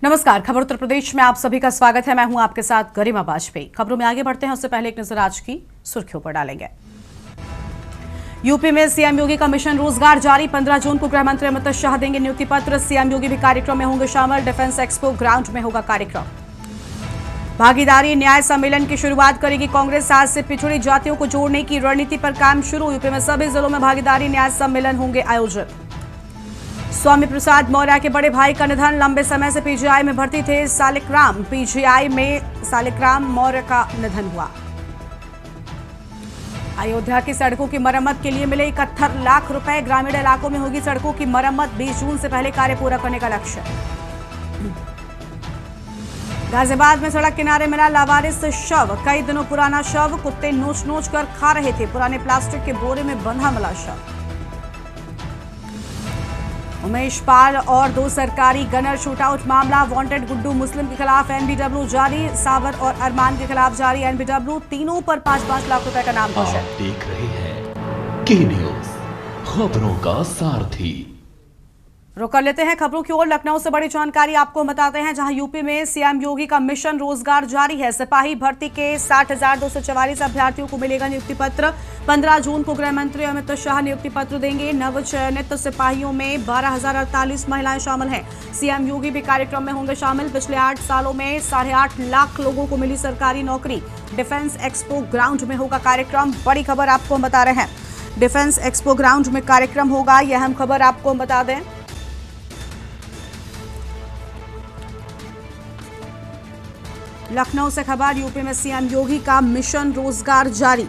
नमस्कार, खबर उत्तर प्रदेश में आप सभी का स्वागत है। मैं हूं आपके साथ गरिमा वाजपेयी। खबरों में आगे बढ़ते हैं उससे पहले एक नजर आज की सुर्खियों पर डालेंगे। यूपी में सीएम योगी का मिशन रोजगार जारी। 15 जून को गृह मंत्री अमित शाह देंगे नियुक्ति पत्र। सीएम योगी भी कार्यक्रम में होंगे शामिल। डिफेंस एक्सपो ग्राउंड में होगा कार्यक्रम। भागीदारी न्याय सम्मेलन की शुरुआत करेगी कांग्रेस। आज से पिछड़ी जातियों को जोड़ने की रणनीति पर काम शुरू। यूपी में सभी जिलों में भागीदारी न्याय सम्मेलन होंगे आयोजित। स्वामी प्रसाद मौर्य के बड़े भाई का निधन। लंबे समय से पीजीआई में भर्ती थे सालिकराम। पीजीआई में सालिकराम मौर्य का निधन हुआ। अयोध्या की सड़कों की मरम्मत के लिए मिले 71 लाख रुपए। ग्रामीण इलाकों में होगी सड़कों की मरम्मत। 20 जून से पहले कार्य पूरा करने का लक्ष्य। गाजियाबाद में सड़क किनारे मिला लावारिस शव। कई दिनों पुराना शव। कुत्ते नोच नोच कर खा रहे थे। पुराने प्लास्टिक के बोरे में बंधा मिला शव। उमेश पाल और 2 सरकारी गनर शूटआउट मामला। वांटेड गुड्डू मुस्लिम के खिलाफ एनबीडब्ल्यू जारी। सावर और अरमान के खिलाफ जारी एनबीडब्ल्यू। तीनों पर 5-5 लाख रुपए का नाम घोषित। आप देख रहे हैं के न्यूज, खबरों का सारथी। रुक कर लेते हैं खबरों की ओर। लखनऊ से बड़ी जानकारी आपको बताते हैं, जहां यूपी में सीएम योगी का मिशन रोजगार जारी है। सिपाही भर्ती के 60,244 अभ्यर्थियों को मिलेगा नियुक्ति पत्र। 15 जून को गृह मंत्री अमित शाह नियुक्ति पत्र देंगे। नवचयनित सिपाहियों में 12,048 महिलाएं शामिल हैं। सीएम योगी भी कार्यक्रम में होंगे शामिल। पिछले 8 सालों में 8.5 लाख लोगों को मिली सरकारी नौकरी। डिफेंस एक्सपो ग्राउंड में होगा कार्यक्रम। बड़ी खबर आपको बता रहे हैं, डिफेंस एक्सपो ग्राउंड में कार्यक्रम होगा। यह अहम खबर आपको बता दें। लखनऊ से खबर, यूपी में सीएम योगी का मिशन रोजगार जारी।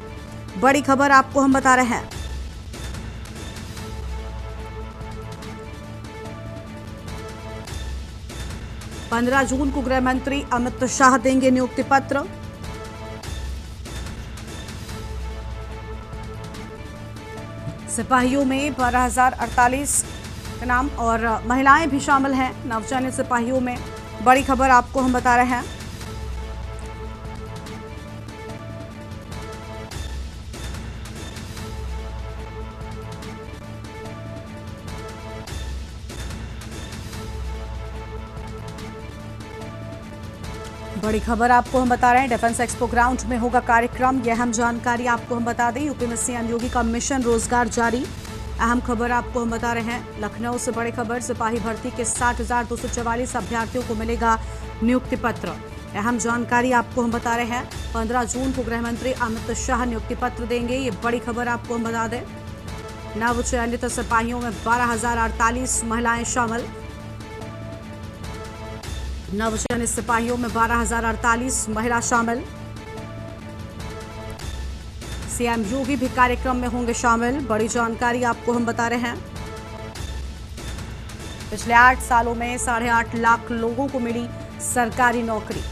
बड़ी खबर आपको हम बता रहे हैं। पंद्रह जून को गृह मंत्री अमित शाह देंगे नियुक्ति पत्र। सिपाहियों में 12,048 का नाम और महिलाएं भी शामिल हैं नवचयनित सिपाहियों में। बड़ी खबर आपको हम बता रहे हैं। बड़ी खबर आपको हम बता रहे हैं, डिफेंस एक्सपो ग्राउंड में होगा कार्यक्रम। यह अहम जानकारी आपको हम बता दें। यूपी में सीएम योगी का मिशन रोजगार जारी। अहम खबर आपको हम बता रहे हैं। लखनऊ से बड़ी खबर, सिपाही भर्ती के 60,244 अभ्यर्थियों को मिलेगा नियुक्ति पत्र। अहम जानकारी आपको हम बता रहे हैं। 15 जून को गृह मंत्री अमित शाह नियुक्ति पत्र देंगे। ये बड़ी खबर आपको हम बता दें। नवचयनित सिपाहियों में 12,048 महिलाएं शामिल। नवचयनित सिपाहियों में 12,048 महिला शामिल। सीएम योगी भी कार्यक्रम में होंगे शामिल। बड़ी जानकारी आपको हम बता रहे हैं। पिछले 8 सालों में 8.5 लाख लोगों को मिली सरकारी नौकरी।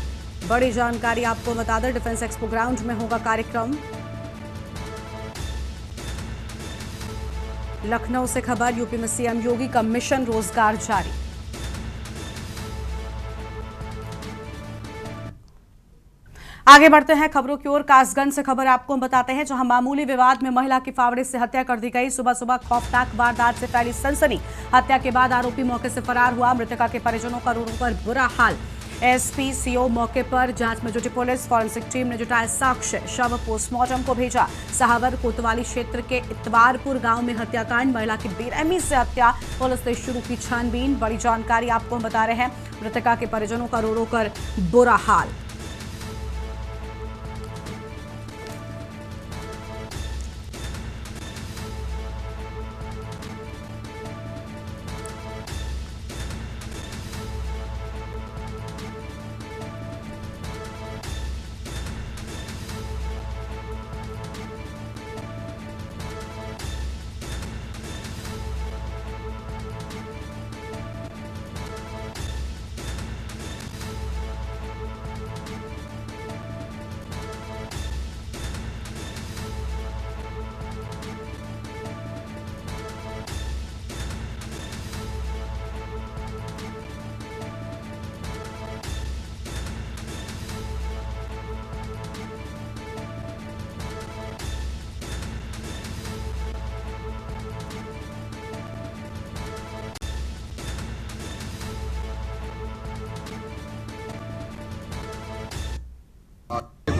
बड़ी जानकारी आपको बता दें। डिफेंस एक्सपो ग्राउंड में होगा कार्यक्रम। लखनऊ से खबर, यूपी में सीएम योगी का मिशन रोजगार जारी। आगे बढ़ते हैं खबरों की ओर। कासगंज से खबर आपको हम बताते हैं, जहां मामूली विवाद में महिला की फावड़े से हत्या कर दी गई। सुबह सुबह खौफनाक वारदात से फैली सनसनी। हत्या के बाद आरोपी मौके से फरार हुआ। मृतका के परिजनों का रो रो कर बुरा हाल। एसपी सीओ मौके पर। जांच में जुटी पुलिस, फॉरेंसिक टीम ने जुटाए साक्ष्य। शव पोस्टमार्टम को भेजा। सहावर कोतवाली क्षेत्र के इतवारपुर गांव में हत्याकांड। महिला की बेरहमी से हत्या। पुलिस ने शुरू की छानबीन। बड़ी जानकारी आपको हम बता रहे हैं। मृतका के परिजनों का रो रो कर बुरा हाल।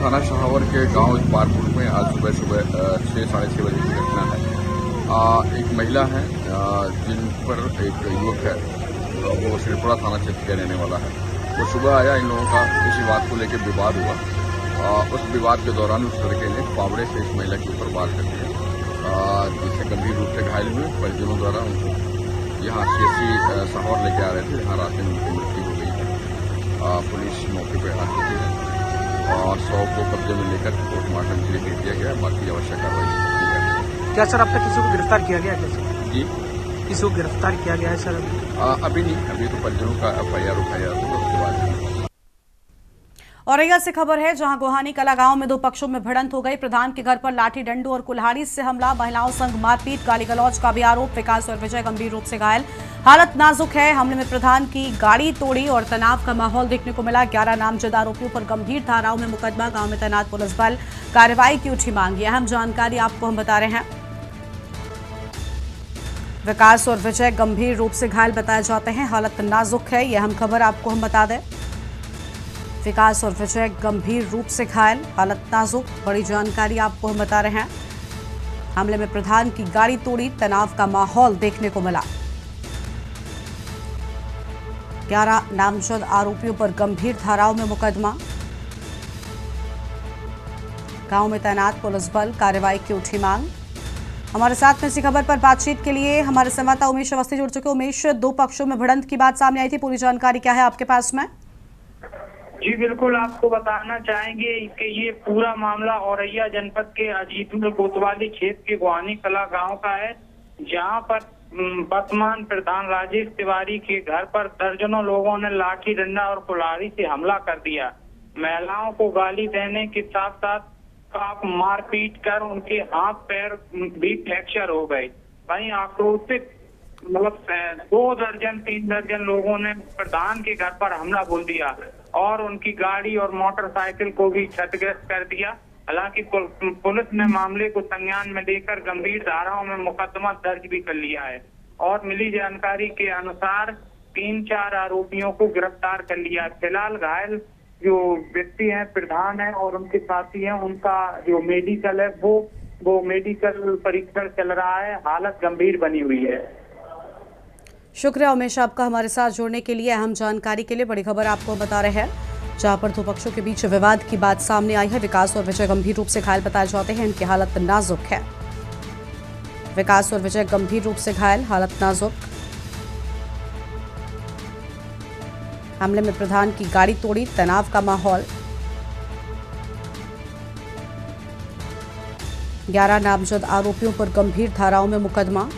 थाना शाहवर के गांव इकबारपुर में आज सुबह 6 साढ़े 6 बजे की घटना है। एक महिला है जिन पर एक युवक है, वो श्रीपुरा थाना क्षेत्र के रहने वाला है। वो सुबह आया, इन लोगों का किसी बात को लेकर विवाद हुआ। उस विवाद के दौरान उस लड़के ने फावड़े से इस महिला के ऊपर वार कर दिया, जिससे गंभीर रूप से घायल हुए। परिजनों द्वारा उनको यहाँ CSC शाहवर लेके आ रहे थे, जहाँ रात में उनकी मृत्यु हो गई है। पुलिस मौके पर आ चुकी है और शव को कब्जे में लेकर पोस्टमार्टम के लिए भेज दिया गया। बाकी आवश्यक कार्रवाई की जाएगी। क्या सर अब तक किसी को गिरफ्तार किया गया है? जी, किसी को गिरफ्तार किया गया है सर? अभी नहीं, अभी तो परिजनों का FIR उठाया जाएगा, उसके बाद। औरैया से खबर है, जहां गोहानी कला गांव में दो पक्षों में भिड़ंत हो गई। प्रधान के घर पर लाठी डंडू और कुल्हाड़ी से हमला, महिलाओं संग मारपीट, गाली गलौज का भी आरोप। विकास और विजय गंभीर रूप से घायल, हालत नाजुक है। हमले में प्रधान की गाड़ी तोड़ी और तनाव का माहौल देखने को मिला। 11 नामजद आरोपियों पर गंभीर धाराओं में मुकदमा, गांव में तैनात पुलिस बल, कार्रवाई की उठी मांग। अहम जानकारी आपको हम बता रहे हैं। विकास और विजय गंभीर रूप से घायल बताए जाते हैं, हालत नाजुक है। यह अहम खबर आपको हम बता दें। विकास और विजय गंभीर रूप से घायल, हालत नाजुक। बड़ी जानकारी आपको हम बता रहे हैं। हमले में प्रधान की गाड़ी तोड़ी, तनाव का माहौल देखने को मिला। 11 नामजद आरोपियों पर गंभीर धाराओं में मुकदमा, गांव में तैनात पुलिस बल, कार्रवाई की उठी मांग। हमारे साथ में इसी खबर पर बातचीत के लिए हमारे संवाददाता उमेश अवस्थी जुड़ चुके। उमेश, दो पक्षों में भिड़ंत की बात सामने आई थी, पूरी जानकारी क्या है आपके पास में? जी बिल्कुल, आपको बताना चाहेंगे कि ये पूरा मामला औरैया जनपद के अजीतपुर कोतवाली क्षेत्र के गोहानी कला गांव का है, जहां पर वर्तमान प्रधान राजेश तिवारी के घर पर दर्जनों लोगों ने लाठी डंडा और कुल्हाड़ी से हमला कर दिया। महिलाओं को गाली देने के साथ साथ मारपीट कर उनके हाथ पैर भी फ्रैक्चर हो गए। वहीं आक्रोशित 2 दर्जन 3 दर्जन लोगों ने प्रधान के घर पर हमला बोल दिया और उनकी गाड़ी और मोटरसाइकिल को भी क्षतिग्रस्त कर दिया। हालांकि पुलिस ने मामले को संज्ञान में लेकर गंभीर धाराओं में मुकदमा दर्ज भी कर लिया है और मिली जानकारी के अनुसार 3-4 आरोपियों को गिरफ्तार कर लिया। फिलहाल घायल जो व्यक्ति हैं, प्रधान है और उनके साथी हैं, उनका जो मेडिकल है वो मेडिकल परीक्षण चल रहा है। हालत गंभीर बनी हुई है। शुक्रिया उमेश आपका हमारे साथ जुड़ने के लिए। अहम जानकारी के लिए बड़ी खबर आपको बता रहे हैं, जहां पर दो पक्षों के बीच विवाद की बात सामने आई है। विकास और विजय गंभीर रूप से घायल बताए जाते हैं, इनकी हालत नाजुक है। विकास और विजय गंभीर रूप से घायल, हालत नाजुक। हमले में प्रधान की गाड़ी तोड़ी, तनाव का माहौल। 11 नामजद आरोपियों पर गंभीर धाराओं में मुकदमा,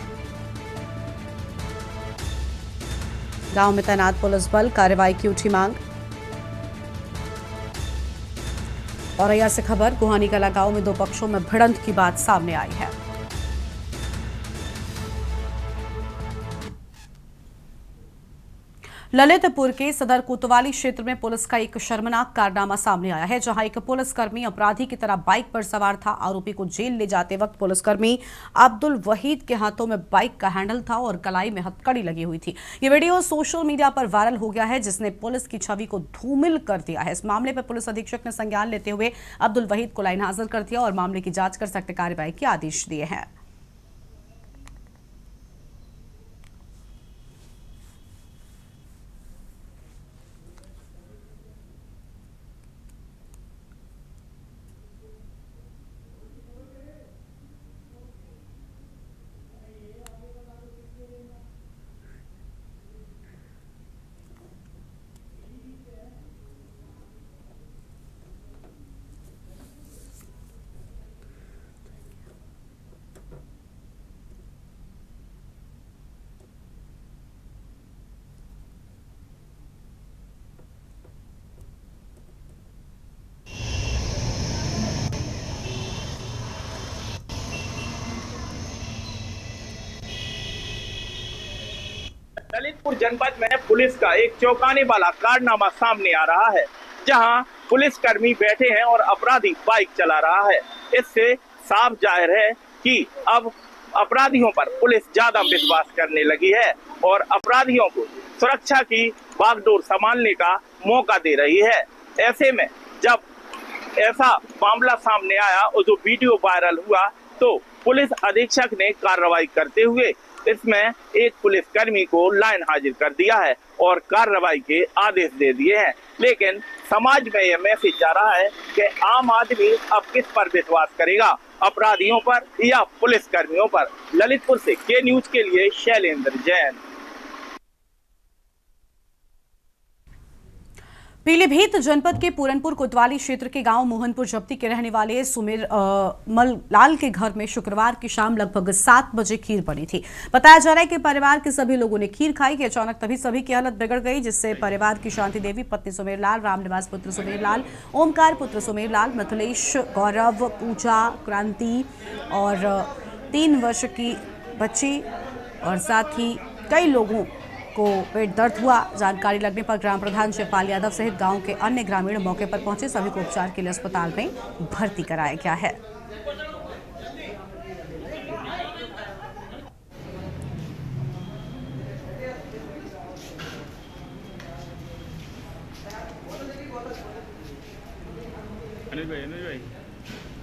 गांव में तैनात पुलिस बल, कार्रवाई की उठी मांग। औरैया से खबर, गोहानी कला गांव में दो पक्षों में भिड़ंत की बात सामने आई है। ललितपुर के सदर कोतवाली क्षेत्र में पुलिस का एक शर्मनाक कारनामा सामने आया है, जहां एक पुलिसकर्मी अपराधी की तरह बाइक पर सवार था। आरोपी को जेल ले जाते वक्त पुलिसकर्मी अब्दुल वहीद के हाथों में बाइक का हैंडल था और कलाई में हथकड़ी लगी हुई थी। ये वीडियो सोशल मीडिया पर वायरल हो गया है, जिसने पुलिस की छवि को धूमिल कर दिया है। इस मामले पर पुलिस अधीक्षक ने संज्ञान लेते हुए अब्दुल वहीद को लाइन हाजिर कर दिया और मामले की जांच कर सख्त कार्रवाई के आदेश दिए हैं। ललितपुर जनपद में पुलिस का एक चौंकाने वाला कारनामा सामने आ रहा है, जहां पुलिसकर्मी बैठे हैं और अपराधी बाइक चला रहा है। इससे साफ जाहिर है कि अब अपराधियों पर पुलिस ज्यादा विश्वास करने लगी है और अपराधियों को सुरक्षा की बागडोर संभालने का मौका दे रही है। ऐसे में जब ऐसा मामला सामने आया और जो वीडियो वायरल हुआ तो पुलिस अधीक्षक ने कार्रवाई करते हुए इसमें एक पुलिसकर्मी को लाइन हाजिर कर दिया है और कार्रवाई के आदेश दे दिए हैं। लेकिन समाज में यह मैसेज जा रहा है कि आम आदमी अब किस पर विश्वास करेगा, अपराधियों पर या पुलिसकर्मियों पर। ललितपुर से के न्यूज के लिए शैलेंद्र जैन। पीलीभीत जनपद के पूरनपुर कोतवाली क्षेत्र के गांव मोहनपुर जप्ती के रहने वाले सुमेर मललाल के घर में शुक्रवार की शाम लगभग 7 बजे खीर बनी थी। बताया जा रहा है कि परिवार के सभी लोगों ने खीर खाई कि अचानक तभी सभी की हालत बिगड़ गई, जिससे परिवार की शांति देवी, पत्नी सुमेरलाल, रामनिवास पुत्र सुमेरलाल, ओमकार पुत्र सुमेरलाल, मिथिलेश, गौरव, पूजा, क्रांति और 3 वर्ष की बच्ची और साथ ही कई लोगों को पेट दर्द हुआ। जानकारी लगने पर ग्राम प्रधान शिवपाल यादव सहित गांव के अन्य ग्रामीण मौके पर पहुंचे। सभी को उपचार के लिए अस्पताल में भर्ती कराया गया है।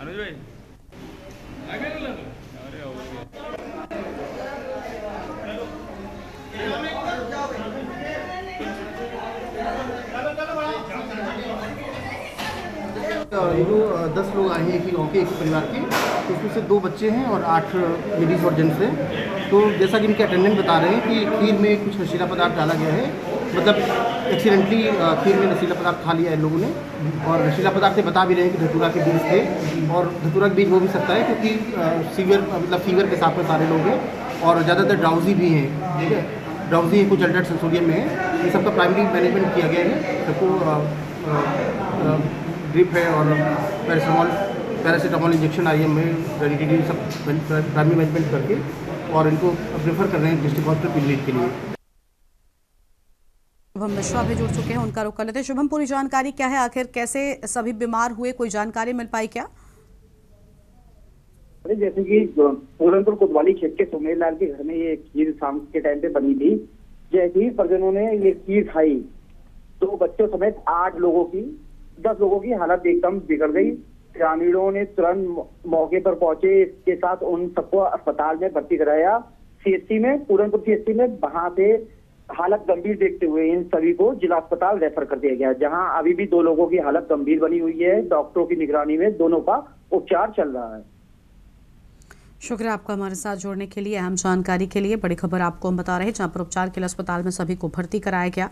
अनुज भाई जो 10 लोग आए हैं एक ही गाँव के, एक ही परिवार के, तो उसमें से 2 बच्चे हैं और 8 लेडीज़ और जेंट्स हैं। तो जैसा कि इनके अटेंडेंट बता रहे हैं कि खीर में कुछ नशीला पदार्थ डाला गया है, मतलब एक्सीडेंटली खीर में नशीला पदार्थ खा लिया है लोगों ने। और नशीला पदार्थ से बता भी रहे हैं कि धतूरा के बीज थे, और धतूरा के बीज हो भी सकता है क्योंकि फीवर के साथ में सारे लोग हैं और ज़्यादातर ड्राउजी भी हैं, ठीक है, ड्राउजी है, कुछ अल्टर्ड सेंसोरियम में है। इन सबका प्राइमरी मैनेजमेंट किया गया है। सबको ड्रिप है और पैरासीटामोल इंजेक्शन IM में रेडिटी सब प्राइमरी मैनेजमेंट करके और इनको प्रेफर कर रहे हैं डिस्ट्रिक्ट हॉस्पिटल पीलीभीत के लिए। शुभम मिश्रा भी जुड़ चुके हैं, उनका रुख कर लेते हैं। शुभम, पूरी जानकारी क्या है, आखिर कैसे सभी बीमार हुए, कोई जानकारी मिल पाई क्या? अरे जैसे कि पूरनपुर कोतवाली क्षेत्र के सुमेरलाल के घर में ये खीर शाम के टाइम पे बनी थी। जैसे ही परिजनों ने ये खीर खाई तो बच्चों समेत 8 लोगों की 10 लोगों की हालत एकदम बिगड़ गई। ग्रामीणों ने तुरंत मौके पर पहुंचे, इसके साथ उन सबको अस्पताल में भर्ती कराया CHC में, पूरनपुर CHC में। वहां से हालत गंभीर देखते हुए इन सभी को जिला अस्पताल रेफर कर दिया गया, जहां अभी भी 2 लोगों की हालत गंभीर बनी हुई है। डॉक्टरों की निगरानी में दोनों का उपचार चल रहा है। शुक्रिया आपका हमारे साथ जोड़ने के लिए, अहम जानकारी के लिए। बड़ी खबर आपको हम बता रहे हैं, जहां पर उपचार के लिए अस्पताल में सभी को भर्ती कराया गया।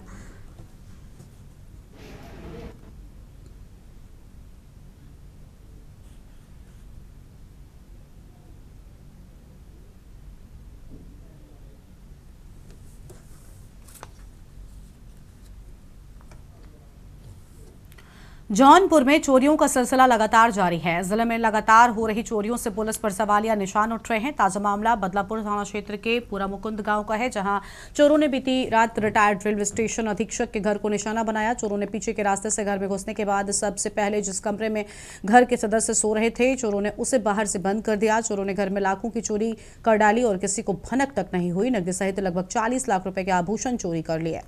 जौनपुर में चोरियों का सिलसिला लगातार जारी है। जिले में लगातार हो रही चोरियों से पुलिस पर सवालिया निशान उठ रहे हैं। ताजा मामला बदलापुर थाना क्षेत्र के पूरा मुकुंद गांव का है, जहां चोरों ने बीती रात रिटायर्ड रेलवे स्टेशन अधीक्षक के घर को निशाना बनाया। चोरों ने पीछे के रास्ते से घर में घुसने के बाद सबसे पहले जिस कमरे में घर के सदस्य सो रहे थे, चोरों ने उसे बाहर से बंद कर दिया। चोरों ने घर में लाखों की चोरी कर डाली और किसी को भनक तक नहीं हुई। नकदी सहित लगभग 40 लाख रुपए के आभूषण चोरी कर लिए।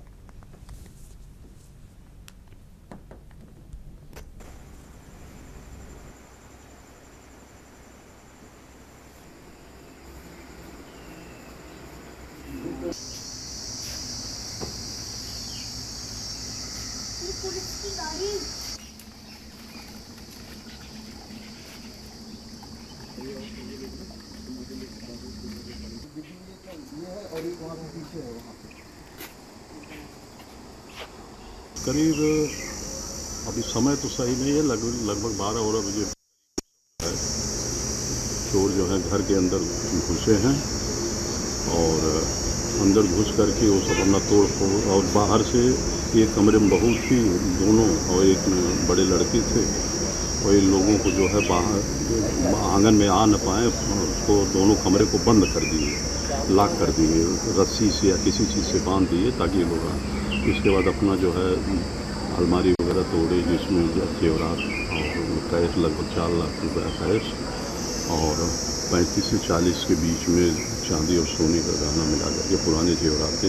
करीब अभी समय तो सही नहीं है, लगभग 12 बजे चोर जो है घर के अंदर घुसे हैं और अंदर घुस करके वो सब अपना तोड़ फोड़, और बाहर से एक कमरे में बहू थी, दोनों और एक बड़े लड़के थे, और इन लोगों को जो है बाहर आंगन में आ न पाए उसको दोनों कमरे को बंद कर दिए, लॉक कर दिए, रस्सी से या किसी चीज़ से बांध दिए ताकि ये लोग। इसके बाद अपना जो है अलमारी वगैरह तोड़े, जिसमें जेवरात और कैश लगभग 4 लाख रुपया कैश और 35 से 40 के बीच में चांदी और सोने का गहना मिला करके पुराने जेवरात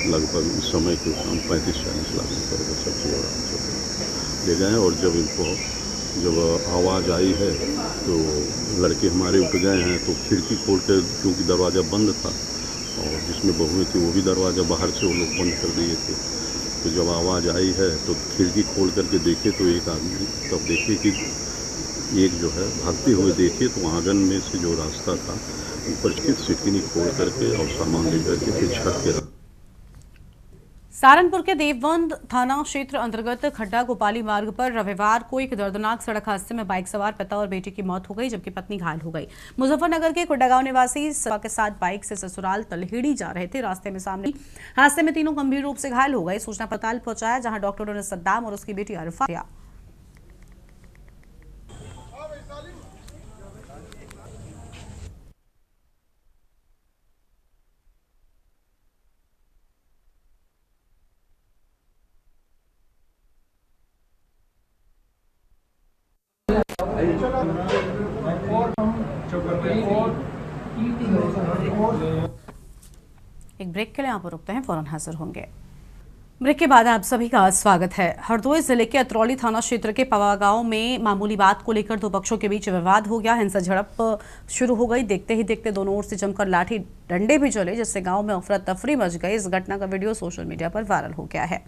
लगभग इस समय के 35-40 लाख रुपये का सब जेवरात ले गए। और जब इनको जब आवाज़ आई है तो लड़के हमारे उठ गए हैं, तो खिड़की खोल कर, क्योंकि दरवाज़ा बंद था और जिसमें बहुएँ थी वो भी दरवाज़ा बाहर से वो लोग बंद कर दिए थे। तो जब आवाज़ आई है तो खिड़की खोल करके देखे तो एक आदमी, तब देखे कि एक जो है भागते हुए देखे तो आंगन में से जो रास्ता था ऊपर की सिटकिनी खोल करके और सामान लेकर के फिर छत के। सहारनपुर के देवबंद थाना क्षेत्र अंतर्गत खड्डा गोपाली मार्ग पर रविवार को एक दर्दनाक सड़क हादसे में बाइक सवार पिता और बेटी की मौत हो गई, जबकि पत्नी घायल हो गई। मुजफ्फरनगर के खुड्डा निवासी सवा के साथ बाइक से ससुराल तलहेड़ी जा रहे थे। रास्ते में सामने हादसे में तीनों गंभीर रूप से घायल हो गए। सूचना अस्पताल पहुंचाया, जहां डॉक्टरों ने सद्दाम और उसकी बेटी अरफा दिया। एक ब्रेक के लिए यहाँ पर रुकते हैं, फौरन हाजिर होंगे। ब्रेक के बाद आप सभी का स्वागत है। हरदोई जिले के अतरौली थाना क्षेत्र के पवा गांव में मामूली बात को लेकर दो पक्षों के बीच विवाद हो गया। हिंसा झड़प शुरू हो गई। देखते ही देखते दोनों ओर से जमकर लाठी डंडे भी चले, जिससे गांव में अफरा तफरी मच गई। इस घटना का वीडियो सोशल मीडिया पर वायरल हो गया है।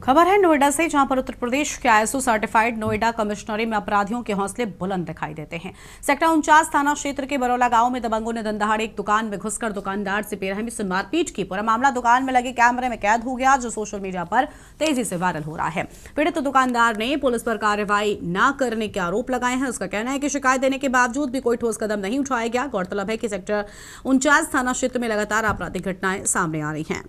खबर है नोएडा से, जहां पर उत्तर प्रदेश के ISO सर्टिफाइड नोएडा कमिश्नरी में अपराधियों के हौसले बुलंद दिखाई देते हैं। सेक्टर 49 थाना क्षेत्र के बरौला गांव में दबंगों ने दंदहाड़े एक दुकान में घुसकर दुकानदार से बेरहमी से मारपीट की। पूरा मामला दुकान में लगे कैमरे में कैद हो गया, जो सोशल मीडिया पर तेजी से वायरल हो रहा है। पीड़ित दुकानदार ने पुलिस पर कार्रवाई न करने के आरोप लगाए हैं। उसका कहना है कि शिकायत देने के बावजूद भी कोई ठोस कदम नहीं उठाया गया। गौरतलब है कि सेक्टर 49 थाना क्षेत्र में लगातार आपराधिक घटनाएं सामने आ रही हैं।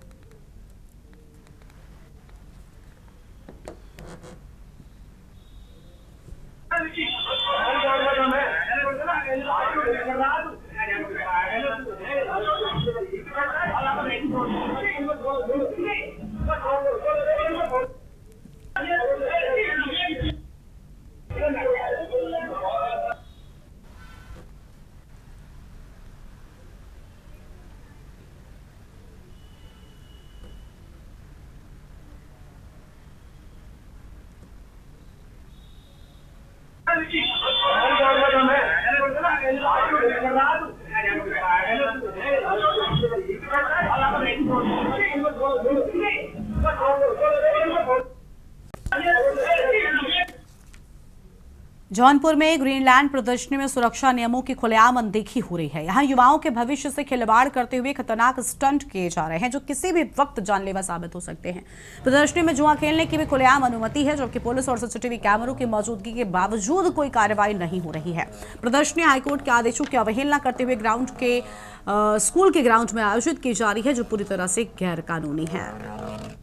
जौनपुर में ग्रीनलैंड प्रदर्शनी में सुरक्षा नियमों की खुलेआम अनदेखी हो रही है। यहां युवाओं के भविष्य से खिलवाड़ करते हुए खतरनाक स्टंट किए जा रहे हैं, जो किसी भी वक्त जानलेवा साबित हो सकते हैं। प्रदर्शनी में जुआ खेलने की भी खुलेआम अनुमति है, जबकि पुलिस और CCTV कैमरों की मौजूदगी के बावजूद कोई कार्रवाई नहीं हो रही है। प्रदर्शनी हाईकोर्ट के आदेशों की अवहेलना करते हुए स्कूल के ग्राउंड में आयोजित की जा रही है, जो पूरी तरह से गैर कानूनी है।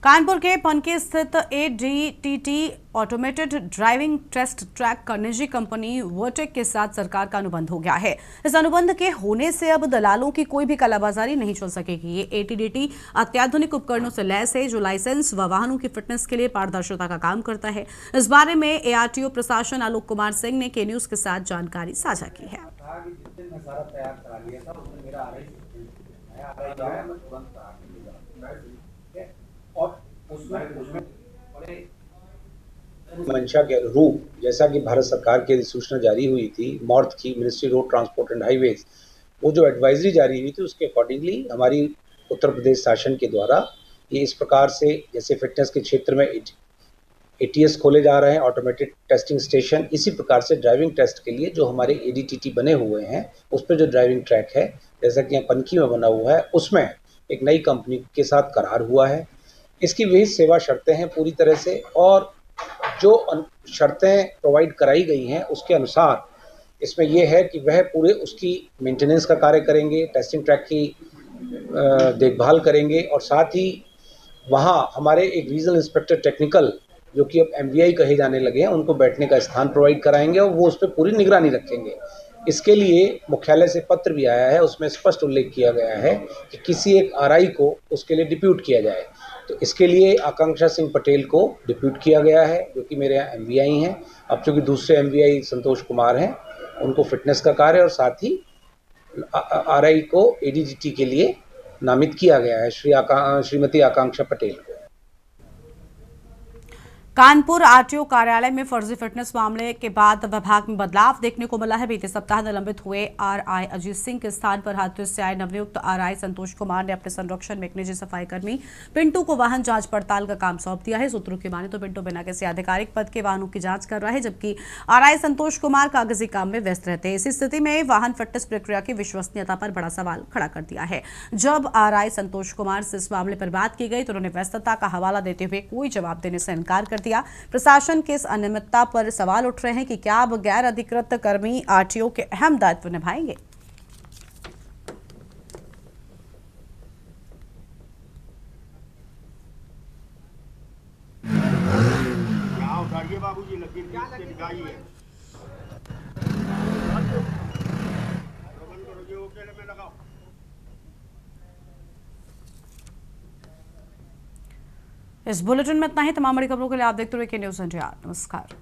कानपुर के पनकी स्थित ADTT automated driving test track का निजी कंपनी वर्टेक के साथ सरकार का अनुबंध हो गया है। इस अनुबंध के होने से अब दलालों की कोई भी कालाबाजारी नहीं चल सकेगी। ये ADTT अत्याधुनिक उपकरणों से लैस है, जो लाइसेंस व वाहनों की फिटनेस के लिए पारदर्शिता का काम करता है। इस बारे में ARTO प्रशासन आलोक कुमार सिंह ने के न्यूज के साथ जानकारी साझा की है। मंशा के अनुरूप, जैसा कि भारत सरकार की अधिसूचना जारी हुई थी ministry road transport and highways, वो जो एडवाइजरी जारी हुई थी उसके अकॉर्डिंगली हमारी उत्तर प्रदेश शासन के द्वारा ये इस प्रकार से, जैसे फिटनेस के क्षेत्र में ATS खोले जा रहे हैं, ऑटोमेटेड टेस्टिंग स्टेशन, इसी प्रकार से ड्राइविंग टेस्ट के लिए जो हमारे ADTT बने हुए हैं उस पर जो ड्राइविंग ट्रैक है, जैसा कि यहाँ पनकी में बना हुआ है, उसमें एक नई कंपनी के साथ करार हुआ है। इसकी वही सेवा शर्तें हैं पूरी तरह से, और जो शर्तें प्रोवाइड कराई गई हैं उसके अनुसार इसमें यह है कि वह पूरे उसकी मेंटेनेंस का कार्य करेंगे, टेस्टिंग ट्रैक की देखभाल करेंगे, और साथ ही वहाँ हमारे एक रीजनल इंस्पेक्टर टेक्निकल, जो कि अब MVI कहे जाने लगे हैं, उनको बैठने का स्थान प्रोवाइड कराएंगे और वो उस पर पूरी निगरानी रखेंगे। इसके लिए मुख्यालय से पत्र भी आया है, उसमें स्पष्ट उल्लेख किया गया है कि किसी एक RI को उसके लिए डिप्यूट किया जाए। तो इसके लिए आकांक्षा सिंह पटेल को डिप्यूट किया गया है, जो कि मेरे यहाँ MVI हैं। अब चूँकि दूसरे MVI संतोष कुमार हैं, उनको फिटनेस का कार्य और साथ ही RI को ADTT के लिए नामित किया गया है, श्रीमती आकांक्षा पटेल को। कानपुर RTO कार्यालय में फर्जी फिटनेस मामले के बाद विभाग में बदलाव देखने को मिला है। बीते सप्ताह निलंबित हुए RI अजीत सिंह के स्थान पर हाथरस से आए नवनियुक्त RI संतोष कुमार ने अपने संरक्षण में एक निजी सफाई कर्मी पिंटू को वाहन जांच पड़ताल का काम सौंप दिया है। सूत्रों की माने तो पिंटू बिना किसी आधिकारिक पद के वाहनों की जांच कर रहा है, जबकि RI संतोष कुमार कागजी काम में व्यस्त रहते हैं। इसी स्थिति में वाहन फिटनेस प्रक्रिया की विश्वसनीयता पर बड़ा सवाल खड़ा कर दिया है। जब RI संतोष कुमार से इस मामले पर बात की गई तो उन्होंने व्यस्तता का हवाला देते हुए कोई जवाब देने से इनकार कर दिया। प्रशासन की इस अनियमितता पर सवाल उठ रहे हैं कि क्या अब गैर अधिकृत कर्मी RTO के अहम दायित्व निभाएंगे। इस बुलेटिन में इतना ही। तमाम बड़ी खबरों के लिए आप देखते रहिए के न्यूज़ इंडिया। नमस्कार।